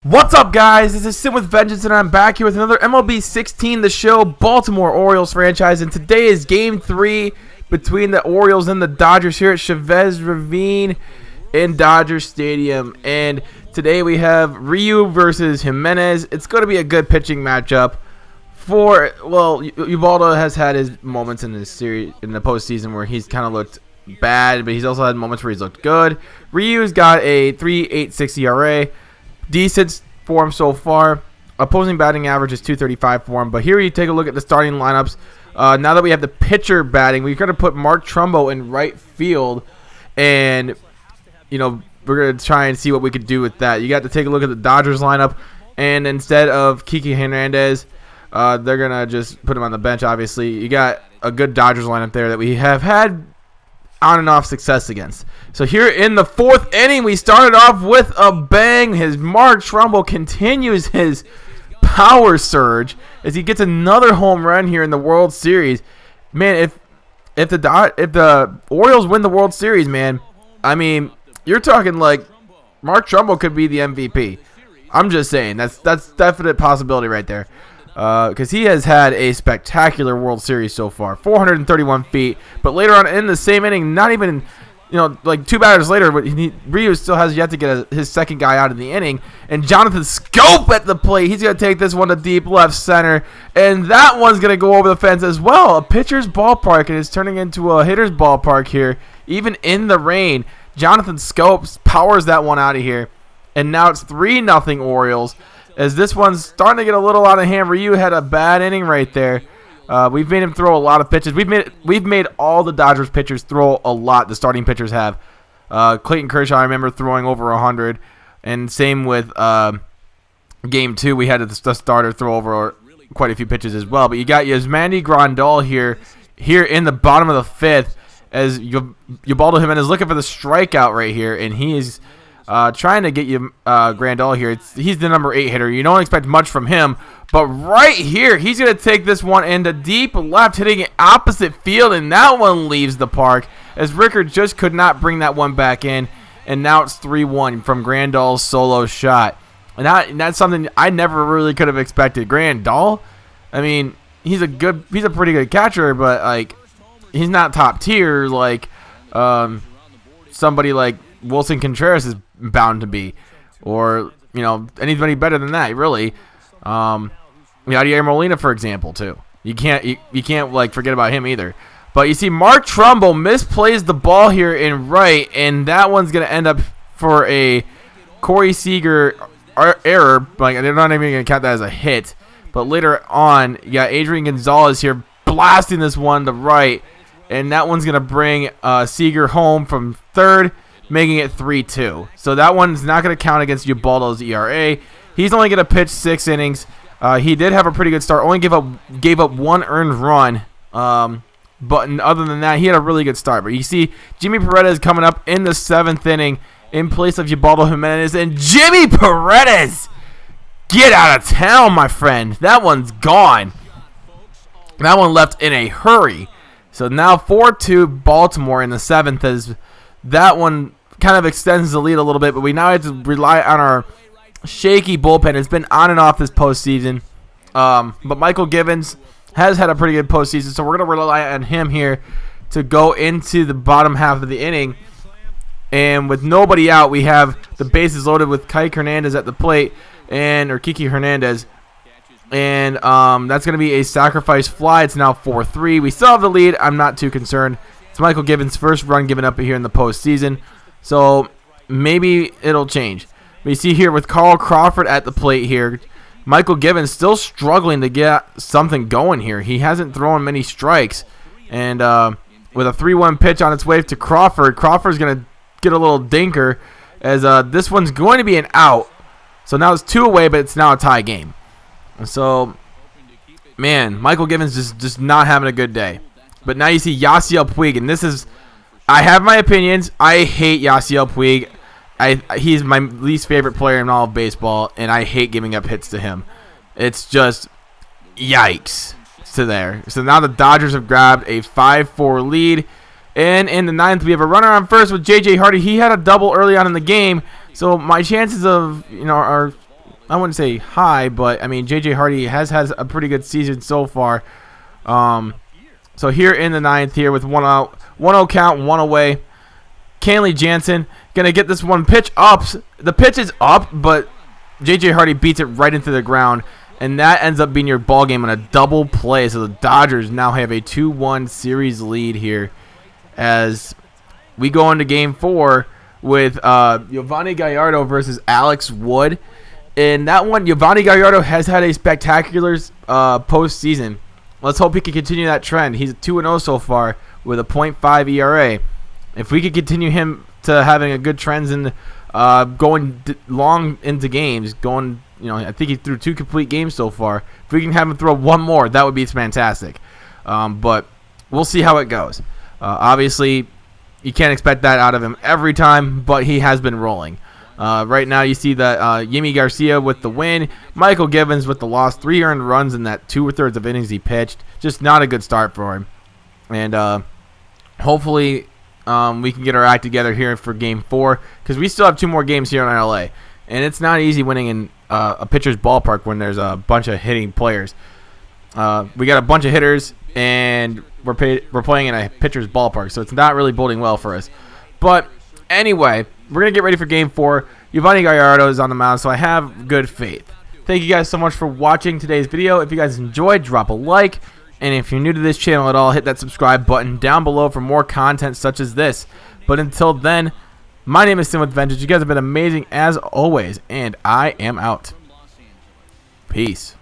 What's up, guys? This is Sim with Vengeance, and I'm back here with another MLB 16 The Show Baltimore Orioles franchise. And today is Game 3 between the Orioles and the Dodgers here at Chavez Ravine in Dodger Stadium. And today we have Ryu versus Jimenez. It's going to be a good pitching matchup. Ubaldo has had his moments in this series in the postseason where he's kind of looked bad, but he's also had moments where he's looked good. Ryu's got a 3.86 ERA. Decent form so far. Opposing batting average is 235 for him. But here you take a look at the starting lineups. Now that we have the pitcher batting, we're going to put Mark Trumbo in right field. And, we're going to try and see what we could do with that. You got to take a look at the Dodgers lineup. And instead of Kiki Hernandez, they're going to just put him on the bench, obviously. You got a good Dodgers lineup there that we have had on and off success against. So here in the fourth inning, we started off with a bang. His Mark Trumbo continues his power surge as he gets another home run here in the World Series. Man, if the Orioles win the World Series, man, I mean, you're talking like Mark Trumbo could be the MVP. I'm just saying that's definite possibility right there. Because he has had a spectacular World Series so far, 431 feet. But later on in the same inning, not even, like two batters later, Ryu still has yet to get his second guy out of the inning. And Jonathan Scope at the plate. He's going to take this one to deep left center. And that one's going to go over the fence as well. A pitcher's ballpark, and it's turning into a hitter's ballpark here, even in the rain. Jonathan Scope powers that one out of here. And now it's 3-0 Orioles. As this one's starting to get a little out of hand. Ryu had a bad inning right there. We've made him throw a lot of pitches. We've made all the Dodgers pitchers throw a lot. The starting pitchers have. Clayton Kershaw, I remember throwing over 100. And same with Game 2. We had the starter throw over quite a few pitches as well. But you got Yasmani Grandal here in the bottom of the fifth as Ubaldo Jimenez looking for the strikeout right here. And he is trying to get you Grandal here. He's the number 8 hitter. You don't expect much from him. But right here, he's going to take this one into deep left, hitting it opposite field, and that one leaves the park as Rickard just could not bring that one back in. And now it's 3-1 from Grandal's solo shot. And that's something I never really could have expected. Grandal, I mean, he's a pretty good catcher, but like he's not top tier like somebody like Wilson Contreras is bound to be, or anybody better than that, really. Yadier Molina, for example, too. You can't like forget about him either. But you see, Mark Trumbo misplays the ball here in right, and that one's gonna end up for a Corey Seager error. Like they're not even gonna count that as a hit. But later on, you got Adrian Gonzalez here blasting this one to right, and that one's gonna bring Seager home from third, making it 3-2. So that one's not going to count against Ubaldo's ERA. He's only going to pitch 6 innings. He did have a pretty good start. Only gave up 1 earned run. But other than that, he had a really good start. But you see Jimmy Paredes coming up in the 7th inning in place of Ubaldo Jimenez. And Jimmy Paredes, get out of town, my friend. That one's gone. That one left in a hurry. So now 4-2 Baltimore in the 7th as that one kind of extends the lead a little bit, but we now have to rely on our shaky bullpen. It's been on and off this postseason. But Michael Givens has had a pretty good postseason, so we're going to rely on him here to go into the bottom half of the inning. And with nobody out, we have the bases loaded with Kike Hernandez at the plate, or Kiki Hernandez. And that's going to be a sacrifice fly. It's now 4-3. We still have the lead. I'm not too concerned. It's Michael Givens' first run given up here in the postseason, so maybe it'll change. But you see here with Carl Crawford at the plate here, Michael Givens still struggling to get something going here. He hasn't thrown many strikes, and with a 3-1 pitch on its way to Crawford, Crawford's going to get a little dinker as this one's going to be an out. So now it's 2 away, but it's now a tie game. So, man, Michael Givens is just not having a good day. But now you see Yasiel Puig, and I have my opinions. I hate Yasiel Puig. He's my least favorite player in all of baseball, and I hate giving up hits to him. It's just yikes to there. So now the Dodgers have grabbed a 5-4 lead, and in the 9th we have a runner on first with J.J. Hardy. He had a double early on in the game, so my chances of are I wouldn't say high, but I mean J.J. Hardy has a pretty good season so far. So here in the ninth, here with 1 out, 1-0 count, 1 away. Kenley Jansen gonna get this one pitch up. The pitch is up, but J.J. Hardy beats it right into the ground, and that ends up being your ball game on a double play. So the Dodgers now have a 2-1 series lead here as we go into Game 4 with Yovani Gallardo versus Alex Wood. In that one, Yovani Gallardo has had a spectacular postseason. Let's hope he can continue that trend. He's 2-0 so far with a .5 ERA. If we could continue him to having a good trends in going long into games, I think he threw 2 complete games so far. If we can have him throw 1 more, that would be fantastic. But we'll see how it goes. Obviously, you can't expect that out of him every time, but he has been rolling. Right now, you see that Yimi Garcia with the win, Michael Givens with the loss, 3 earned runs in that 2/3 of innings he pitched. Just not a good start for him. And hopefully we can get our act together here for Game 4 because we still have 2 more games here in LA. And it's not easy winning in a pitcher's ballpark when there's a bunch of hitting players. We got a bunch of hitters, and we're playing in a pitcher's ballpark, so it's not really boding well for us. But anyway, we're going to get ready for Game 4. Yovani Gallardo is on the mound, so I have good faith. Thank you guys so much for watching today's video. If you guys enjoyed, drop a like. And if you're new to this channel at all, hit that subscribe button down below for more content such as this. But until then, my name is Sim with Vengeance. You guys have been amazing as always, and I am out. Peace.